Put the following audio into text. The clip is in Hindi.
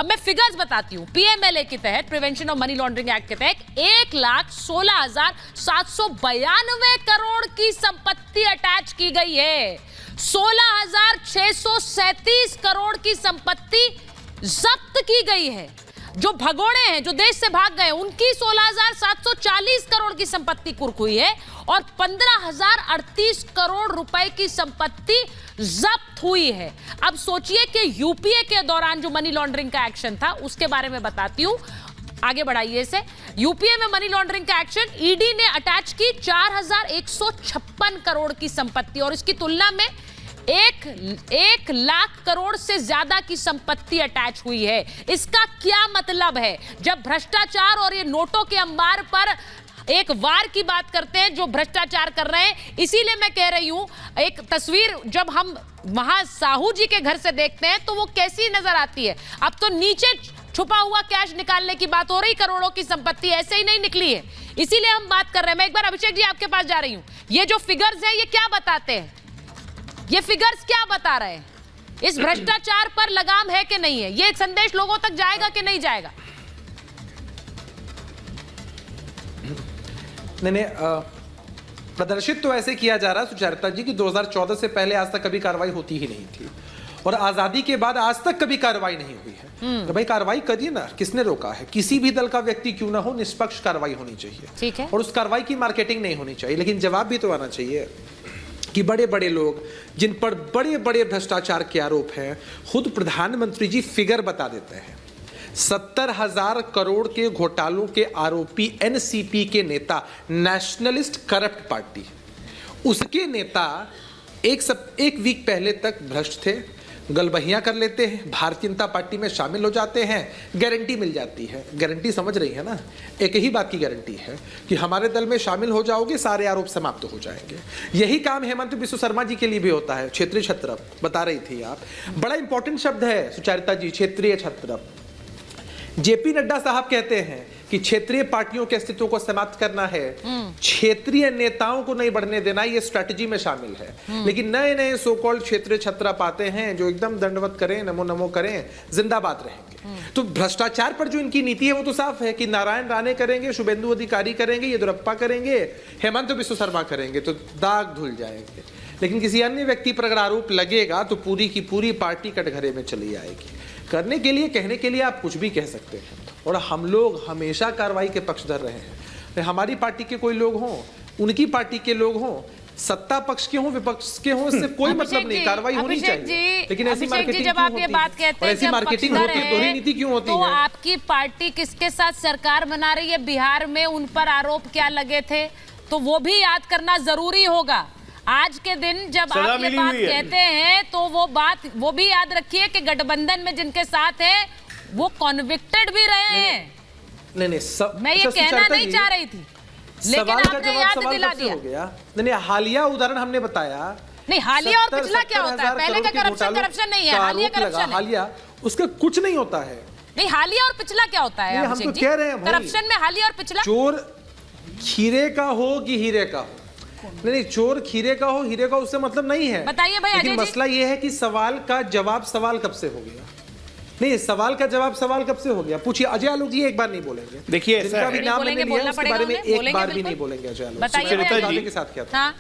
अब मैं फिगर्स बताती हूं। पीएमएलए के तहत, prevention of money laundering act के तहत 1,16,792 करोड़ की संपत्ति अटैच की गई है। 16,637 करोड़ की संपत्ति जब्त की गई है। जो भगोड़े हैं, जो देश से भाग गए, उनकी 16,740 करोड़ की संपत्ति कुर्क हुई है और 15,038 करोड़ रुपए की संपत्ति जब्त हुई है। अब सोचिए कि यूपीए के दौरान जो मनी लॉन्ड्रिंग का एक्शन था उसके बारे में बताती हूं, आगे बढ़ाइए इसे। यूपीए में मनी लॉन्ड्रिंग का एक्शन ईडी ने अटैच की 4,156 करोड़ की संपत्ति और इसकी तुलना में 1 लाख करोड़ से ज्यादा की संपत्ति अटैच हुई है। इसका क्या मतलब है? जब भ्रष्टाचार और ये नोटों के अंबार पर एक वार की बात करते हैं जो भ्रष्टाचार कर रहे हैं, इसीलिए मैं कह रही हूं, एक तस्वीर जब हम वहां साहू जी के घर से देखते हैं तो वो कैसी नजर आती है। अब तो नीचे छुपा हुआ कैश निकालने की बात हो रही, करोड़ों की संपत्ति ऐसे ही नहीं निकली है, इसीलिए हम बात कर रहे हैं। मैं एक बार अभिषेक जी आपके पास जा रही हूं। ये जो फिगर्स हैं ये क्या बताते हैं? ये फिगर्स क्या बता रहे हैं? इस भ्रष्टाचार पर लगाम है कि नहीं है? ये संदेश लोगों तक जाएगा कि नहीं जाएगा? नहीं, प्रदर्शित तो ऐसे किया जा रहा है सुचरिता जी कि 2014 से पहले आज तक कभी कार्रवाई होती ही नहीं थी और आजादी के बाद आज तक कभी कार्रवाई नहीं हुई है। तो भाई कार्रवाई करिए ना, किसने रोका है? किसी भी दल का व्यक्ति क्यों ना हो, निष्पक्ष कार्रवाई होनी चाहिए, ठीक है, और उस कार्रवाई की मार्केटिंग नहीं होनी चाहिए। लेकिन जवाब भी तो आना चाहिए कि बड़े बड़े लोग जिन पर बड़े बड़े भ्रष्टाचार के आरोप हैं, खुद प्रधानमंत्री जी फिगर बता देते हैं। 70,000 करोड़ के घोटालों के आरोपी एनसीपी के नेता, नेशनलिस्ट करप्ट पार्टी, उसके नेता एक वीक पहले तक भ्रष्ट थे, गलबहियां कर लेते हैं, भारतीय जनता पार्टी में शामिल हो जाते हैं, गारंटी मिल जाती है। गारंटी समझ रही है ना? एक ही बात की गारंटी है कि हमारे दल में शामिल हो जाओगे, सारे आरोप समाप्त हो जाएंगे। यही काम हेमंत बिस्व शर्मा जी के लिए भी होता है। क्षेत्रीय छत्र बता रही थी आप, बड़ा इंपॉर्टेंट शब्द है सुचरिता जी, क्षेत्रीय छत्र। जेपी नड्डा साहब कहते हैं कि क्षेत्रीय पार्टियों के अस्तित्व को समाप्त करना है, क्षेत्रीय नेताओं को नहीं बढ़ने देना, ये स्ट्रैटेजी में शामिल है। लेकिन नए नए सो कॉल्ड क्षेत्रीय छत्रा पाते हैं जो एकदम दंडवत करें, नमो नमो करें, जिंदाबाद रहेंगे। तो भ्रष्टाचार पर जो इनकी नीति है वो तो साफ है कि नारायण राणे करेंगे, शुभेंदु अधिकारी करेंगे, येदियुरप्पा करेंगे, हेमंत बिस्व शर्मा करेंगे, तो दाग धुल जाएंगे। लेकिन किसी अन्य व्यक्ति पर अगर आरोप लगेगा तो पूरी की पूरी पार्टी कटघरे में चली आएगी। करने के लिए, कहने के लिए आप कुछ भी कह सकते हैं और हम लोग हमेशा कार्रवाई के पक्षधर रहे हैं। हमारी पार्टी के कोई लोग हों, उनकी पार्टी के लोग हों, सत्ता पक्ष के हों, विपक्ष के हों, इससे कोई मतलब नहीं, कार्रवाई होनी चाहिए। लेकिन ऐसी मार्केटिंग जब आप ये बात कहते हैं, ऐसी मार्केटिंग होती है, दोहरी नीति क्यों होती है? तो आपकी पार्टी किसके साथ सरकार बना रही है? बिहार में उन पर आरोप क्या लगे थे, तो वो भी याद करना जरूरी होगा। आज के दिन जब आप ये बात कहते हैं तो वो भी याद रखिए कि गठबंधन में जिनके साथ है वो कॉन्विक्टेड भी रहे हैं। नहीं, मैं ये कहना नहीं चाह रही थी, लेकिन आपने याद दिला दिया। नहीं, हालिया उदाहरण हमने बताया। नहीं, हालिया और पिछला क्या होता है? पहले का करप्शन नहीं है, हालिया करप्शन। हालिया उसका कुछ नहीं होता है। नहीं, हालिया और पिछला क्या होता है? हम तो कह रहे हैं करप्शन में हालिया और पिछला। चोर खीरे का हो कि हीरे का हो, नहीं, चोर खीरे का हो, हीरे का, उससे मतलब नहीं है। बताइए भाई। लेकिन मसला ये है कि सवाल का जवाब सवाल कब से हो गया? नहीं, सवाल का जवाब सवाल कब से हो गया? पूछिए। अजय आलोक जी एक बार नहीं बोलेंगे, देखिए जिनका भी नाम मैंने लिया उसके बारे में एक बार भी नहीं बोलेंगे। अजय आलोक बताइए के साथ क्या था?